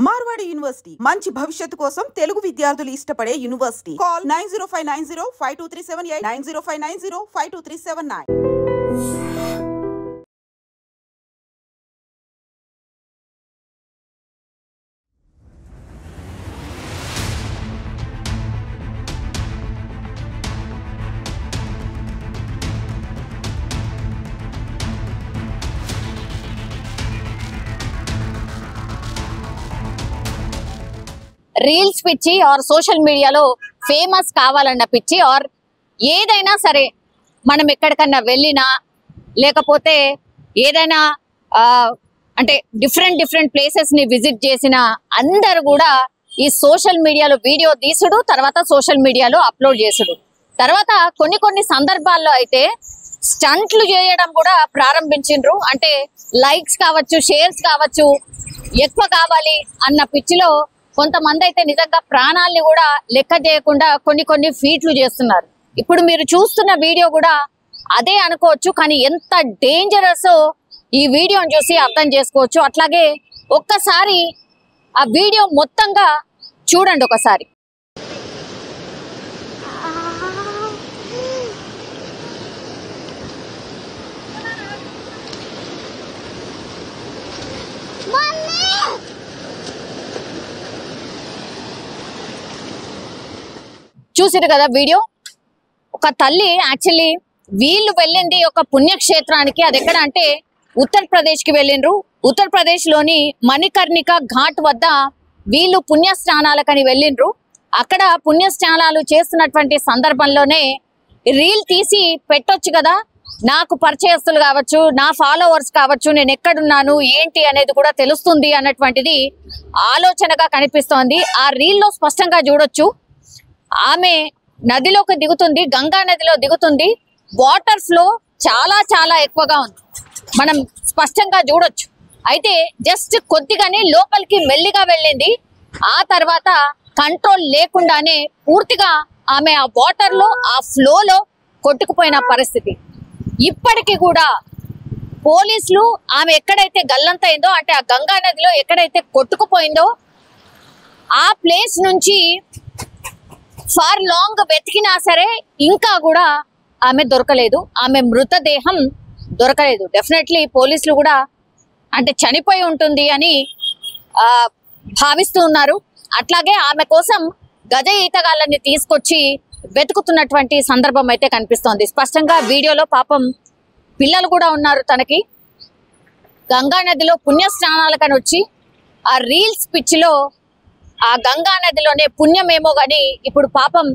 Marwadi university మంచి భవిష్యత్తు కోసం తెలుగు విద్యార్థులు ఇష్టపడే యూనివర్సిటీ. కాల్ 9059052378 9059052379. రీల్స్ పిచ్చి ఆర్ సోషల్ మీడియాలో ఫేమస్ కావాలన్న పిచ్చి ఆర్ ఏదైనా సరే మనం ఎక్కడికన్నా వెళ్ళినా లేకపోతే ఏదైనా అంటే డిఫరెంట్ ప్లేసెస్ ని విజిట్ చేసిన అందరు కూడా ఈ సోషల్ మీడియాలో వీడియో తీసుడు తర్వాత సోషల్ మీడియాలో అప్లోడ్ చేసుడు తర్వాత కొన్ని సందర్భాల్లో అయితే స్టంట్లు చేయడం కూడా ప్రారంభించిండ్రు. అంటే లైక్స్ కావచ్చు, షేర్స్ కావచ్చు, ఎక్కువ కావాలి అన్న పిచ్చిలో కొంతమంది అయితే నిజంగా ప్రాణాలని కూడా లెక్క చేయకుండా కొన్ని ఫీట్లు చేస్తున్నారు. ఇప్పుడు మీరు చూస్తున్న వీడియో కూడా అదే అనుకోవచ్చు, కానీ ఎంత డేంజరస్ ఈ వీడియోని చూసి అర్థం చేసుకోవచ్చు. అట్లాగే ఒక్కసారి ఆ వీడియో మొత్తంగా చూడండి ఒకసారి. చూసారు కదా వీడియో. ఒక తల్లి యాక్చువల్లీ వీళ్ళు వెళ్ళింది ఒక పుణ్యక్షేత్రానికి. అది ఎక్కడ అంటే ఉత్తరప్రదేశ్ కి వెళ్ళిండ్రు. ఉత్తరప్రదేశ్ లోని మణికర్ణిక ఘాట్ వద్ద వీళ్ళు పుణ్యస్నానాలకని వెళ్ళిండ్రు. అక్కడ పుణ్యస్నానాలు చేస్తున్నటువంటి సందర్భంలోనే రీల్ తీసి పెట్టొచ్చు కదా, నాకు పరిచయస్తులు కావచ్చు, నా ఫాలోవర్స్ కావచ్చు, నేను ఎక్కడున్నాను ఏంటి అనేది కూడా తెలుస్తుంది అన్నటువంటిది ఆలోచనగా కనిపిస్తోంది. ఆ రీల్లో స్పష్టంగా చూడొచ్చు. ఆమె నదిలోకి దిగుతుంది, గంగా నదిలో దిగుతుంది. వాటర్ ఫ్లో చాలా ఎక్కువగా ఉంది, మనం స్పష్టంగా చూడొచ్చు. అయితే జస్ట్ కొద్దిగానే లోపలికి మెల్లిగా వెళ్ళింది. ఆ తర్వాత కంట్రోల్ లేకుండానే పూర్తిగా ఆమె ఆ వాటర్ లో ఆ ఫ్లోలో కొట్టుకుపోయిన పరిస్థితి. ఇప్పటికీ కూడా పోలీసులు ఆమె ఎక్కడైతే గల్లంతైందో అంటే ఆ గంగా నదిలో ఎక్కడైతే కొట్టుకుపోయిందో ఆ ప్లేస్ నుంచి ఫార్ లాంగ్ వెతికినా సరే ఇంకా కూడా ఆమె దొరకలేదు, ఆమె మృతదేహం దొరకలేదు. డెఫినెట్లీ పోలీసులు కూడా అంటే చనిపోయి ఉంటుంది అని భావిస్తూ ఉన్నారు. అట్లాగే ఆమె కోసం గజ ఈతగాళ్ళని తీసుకొచ్చి వెతుకుతున్నటువంటి సందర్భం అయితే కనిపిస్తోంది. స్పష్టంగా వీడియోలో పాపం పిల్లలు కూడా ఉన్నారు. తనకి గంగా నదిలో పుణ్యస్నానాలకని వచ్చి ఆ రీల్స్ పిచ్చిలో ఆ గంగా నదిలోనే పుణ్యమేమో గాని ఇప్పుడు పాపం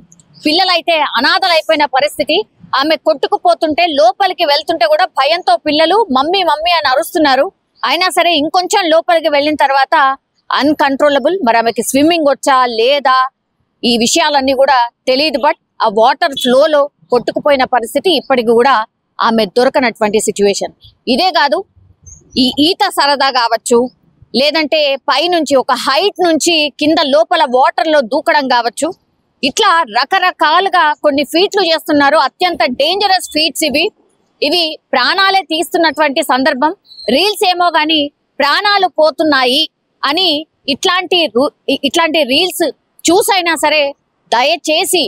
పిల్లలైతే అనాథలైపోయిన పరిస్థితి. ఆమె కొట్టుకుపోతుంటే లోపలికి వెళ్తుంటే కూడా భయంతో పిల్లలు మమ్మీ అని అరుస్తున్నారు. అయినా సరే ఇంకొంచెం లోపలికి వెళ్ళిన తర్వాత అన్కంట్రోలబుల్. మరి ఆమెకి స్విమ్మింగ్ వచ్చా లేదా ఈ విషయాలన్నీ కూడా తెలియదు. బట్ ఆ వాటర్ ఫ్లోలో కొట్టుకుపోయిన పరిస్థితి ఇప్పటికి కూడా ఆమె దొరకనటువంటి సిచ్యువేషన్. ఇదే కాదు, ఈ ఈత సరదా కావచ్చు, లేదంటే పైనుంచి ఒక హైట్ నుంచి కింద లోపల వాటర్ లో దూకడం కావచ్చు, ఇట్లా రకరకాలుగా కొన్ని ఫీట్లు చేస్తున్నారు. అత్యంత డేంజరస్ ఫీట్స్ ఇవి ప్రాణాలే తీస్తున్నటువంటి సందర్భం. రీల్స్ ఏమో గాని ప్రాణాలు పోతున్నాయి అని ఇట్లాంటి రీల్స్ చూసైనా సరే దయచేసి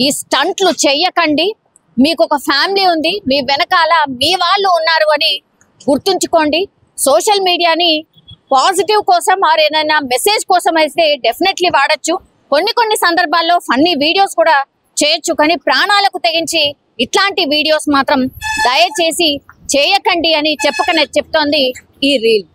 ఈ స్టంట్లు చెయ్యకండి. మీకు ఒక ఫ్యామిలీ ఉంది, మీ వెనకాల మీ వాళ్ళు ఉన్నారు అని గుర్తుంచుకోండి. సోషల్ మీడియాని పాజిటివ్ కోసం ఆర్ ఏదైనా మెసేజ్ కోసం అయితే డెఫినెట్లీ వాడచ్చు. కొన్ని సందర్భాల్లో ఫన్నీ వీడియోస్ కూడా చేయొచ్చు, కానీ ప్రాణాలకు తెగించి ఇట్లాంటి వీడియోస్ మాత్రం దయచేసి చేయకండి అని చెప్తోంది ఈ రీల్.